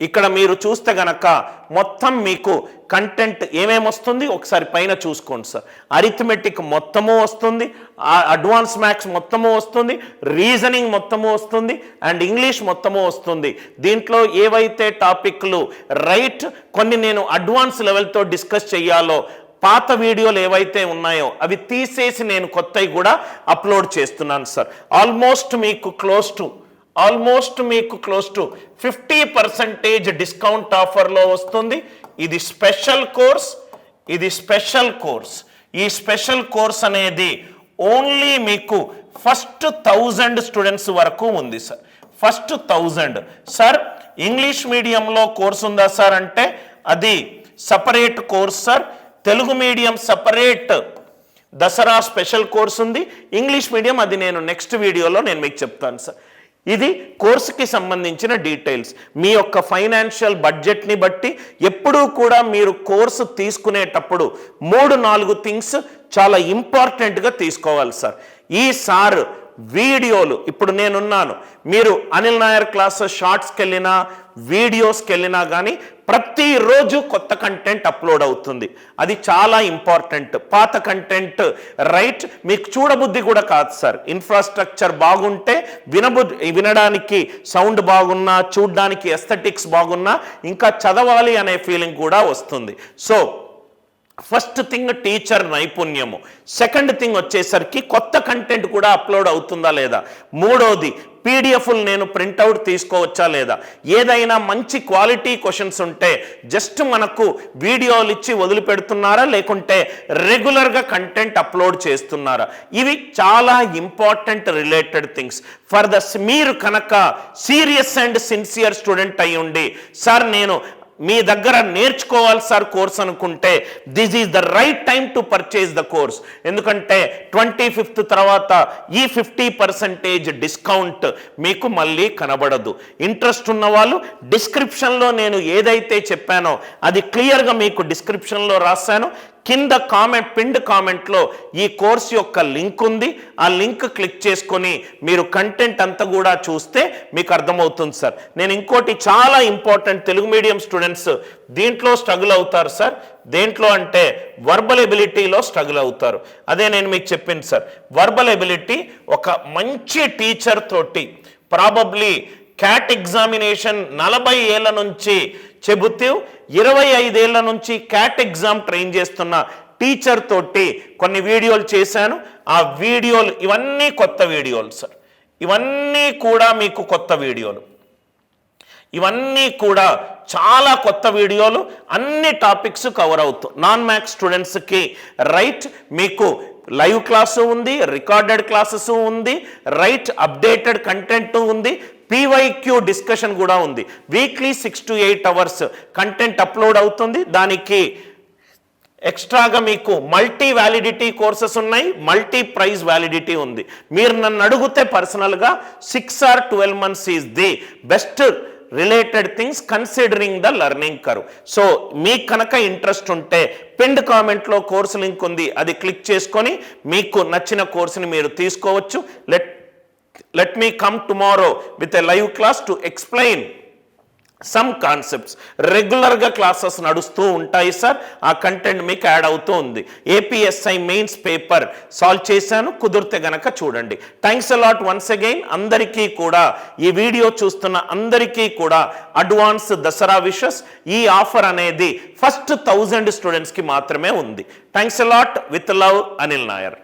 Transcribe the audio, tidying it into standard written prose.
ఇక్కడ మీరు చూస్తే గనక మొత్తం మీకు కంటెంట్ ఏమేమి వస్తుంది ఒకసారి పైన చూసుకోండి సార్. అరిథమెటిక్ మొత్తము వస్తుంది, అడ్వాన్స్ మ్యాథ్స్ మొత్తము వస్తుంది, రీజనింగ్ మొత్తము వస్తుంది, అండ్ ఇంగ్లీష్ మొత్తము వస్తుంది. దీంట్లో ఏవైతే టాపిక్లు రైట్ కొన్ని నేను అడ్వాన్స్ లెవెల్తో డిస్కస్ చేయాలో పాత వీడియోలు ఏవైతే ఉన్నాయో అవి తీసేసి నేను కొత్తవి కూడా అప్లోడ్ చేస్తున్నాను సార్. ఆల్మోస్ట్ మీకు క్లోజ్ టు 50% డిస్కౌంట్ ఆఫర్లో వస్తుంది. ఇది స్పెషల్ కోర్స్. ఈ స్పెషల్ కోర్స్ అనేది ఓన్లీ మీకు ఫస్ట్ 1000 స్టూడెంట్స్ వరకు ఉంది సార్. First 1000 sir. ఇంగ్లీష్ మీడియంలో కోర్స్ ఉందా సార్ అంటే అది separate course sir. Telugu medium separate Dasara special course ఉంది. ఇంగ్లీష్ మీడియం అది నేను నెక్స్ట్ వీడియోలో నేను మీకు చెప్తాను సార్. ఇది కోర్సుకి సంబంధించిన డీటెయిల్స్. మీ యొక్క ఫైనాన్షియల్ బడ్జెట్ని బట్టి ఎప్పుడూ కూడా మీరు కోర్సు తీసుకునేటప్పుడు 3-4 థింగ్స్ చాలా ఇంపార్టెంట్గా తీసుకోవాలి సార్. ఈ సార్ వీడియోలు ఇప్పుడు నేనున్నాను, మీరు అనిల్ నాయర్ క్లాసెస్ షార్ట్స్కి వెళ్ళినా వీడియోస్కి వెళ్ళినా కానీ ప్రతిరోజు కొత్త కంటెంట్ అప్లోడ్ అవుతుంది. అది చాలా ఇంపార్టెంట్. పాత కంటెంట్ రైట్ మీకు చూడబుద్ధి కూడా కాదు సార్. ఇన్ఫ్రాస్ట్రక్చర్ బాగుంటే వినడానికి సౌండ్ బాగున్నా, చూడడానికి ఎస్థెటిక్స్ బాగున్నా ఇంకా చదవాలి అనే ఫీలింగ్ కూడా వస్తుంది. సో ఫస్ట్ థింగ్ టీచర్ నైపుణ్యము. సెకండ్ థింగ్ వచ్చేసరికి కొత్త కంటెంట్ కూడా అప్లోడ్ అవుతుందా లేదా. మూడోది పీడిఎఫ్లు నేను ప్రింట్అవుట్ తీసుకోవచ్చా లేదా. ఏదైనా మంచి క్వాలిటీ క్వశ్చన్స్ ఉంటే జస్ట్ మనకు వీడియోలు ఇచ్చి వదిలిపెడుతున్నారా లేకుంటే రెగ్యులర్గా కంటెంట్ అప్లోడ్ చేస్తున్నారా. ఇవి చాలా ఇంపార్టెంట్ రిలేటెడ్ థింగ్స్ ఫర్ మీరు కనుక సీరియస్ అండ్ సిన్సియర్ స్టూడెంట్ అయి ఉండి సార్ నేను మీ దగ్గర నేర్చుకోవాలి సార్ కోర్స్ అనుకుంటే this is the right time to purchase the course. ఎందుకంటే 25th తర్వాత ఈ 50% డిస్కౌంట్ మీకు మళ్ళీ కనబడదు. ఇంట్రెస్ట్ ఉన్న వాళ్ళు డిస్క్రిప్షన్లో నేను ఏదైతే చెప్పానో అది క్లియర్గా మీకు డిస్క్రిప్షన్లో రాశాను. కింద పిన్డ్ కామెంట్లో ఈ కోర్స్ యొక్క లింక్ ఉంది. ఆ లింక్ క్లిక్ చేసుకొని మీరు కంటెంట్ అంతా కూడా చూస్తే మీకు అర్థమవుతుంది సార్. నేను ఇంకోటి చాలా ఇంపార్టెంట్, తెలుగు మీడియం స్టూడెంట్స్ దీంట్లో స్ట్రగుల్ అవుతారు సార్. దేంట్లో అంటే వర్బల్ ఎబిలిటీలో స్ట్రగుల్ అవుతారు. అదే నేను మీకు చెప్పింది సార్. వర్బల్ ఎబిలిటీ ఒక మంచి టీచర్ తోటి ప్రాబబ్లీ క్యాట్ ఎగ్జామినేషన్ 40 ఏళ్ల నుంచి చెబుతూ 25 ఏళ్ల నుంచి క్యాట్ ఎగ్జామ్ ట్రైన్ చేస్తున్న టీచర్ తోటి కొన్ని వీడియోలు చేశాను. ఆ వీడియోలు ఇవన్నీ కొత్త వీడియోలు సార్. ఇవన్నీ కూడా మీకు కొత్త వీడియోలు, ఇవన్నీ కూడా చాలా కొత్త వీడియోలు. అన్ని టాపిక్స్ కవర్ అవుతాయి. నాన్ మ్యాథ్స్ స్టూడెంట్స్కి రైట్ మీకు లైవ్ క్లాసు ఉంది, రికార్డెడ్ క్లాసెస్ ఉంది, రైట్ అప్డేటెడ్ కంటెంట్ ఉంది, పీవైక్యూ డిస్కషన్ కూడా ఉంది. Weekly 6 to 8 hours content upload అవుతుంది. దానికి ఎక్స్ట్రాగా మీకు మల్టీ వ్యాలిడిటీ కోర్సెస్ ఉన్నాయి, మల్టీ ప్రైజ్ వ్యాలిడిటీ ఉంది. మీరు నన్ను అడిగితే పర్సనల్గా 6 or 12 months is the best related things considering the learning curve. So మీకు కనుక ఇంట్రెస్ట్ ఉంటే పిన్డ్ కామెంట్లో కోర్సు లింక్ ఉంది, అది క్లిక్ చేసుకొని మీకు నచ్చిన కోర్సుని మీరు తీసుకోవచ్చు. Let me come tomorrow with a live class to explain some concepts. రెగ్యులర్గా క్లాసెస్ నడుస్తూ ఉంటాయి సార్. ఆ కంటెంట్ మీకు యాడ్ అవుతూ ఉంది. ఏపీఎస్ఐ మెయిన్స్ పేపర్ సాల్వ్ చేశాను, కుదిరితే గనక చూడండి. Thanks a lot once again. అందరికీ కూడా ఈ వీడియో చూస్తున్న అందరికీ కూడా అడ్వాన్స్ దసరా విషెస్. ఈ ఆఫర్ అనేది ఫస్ట్ 1000 స్టూడెంట్స్కి మాత్రమే ఉంది. Thanks a lot. With love, Anil Nair.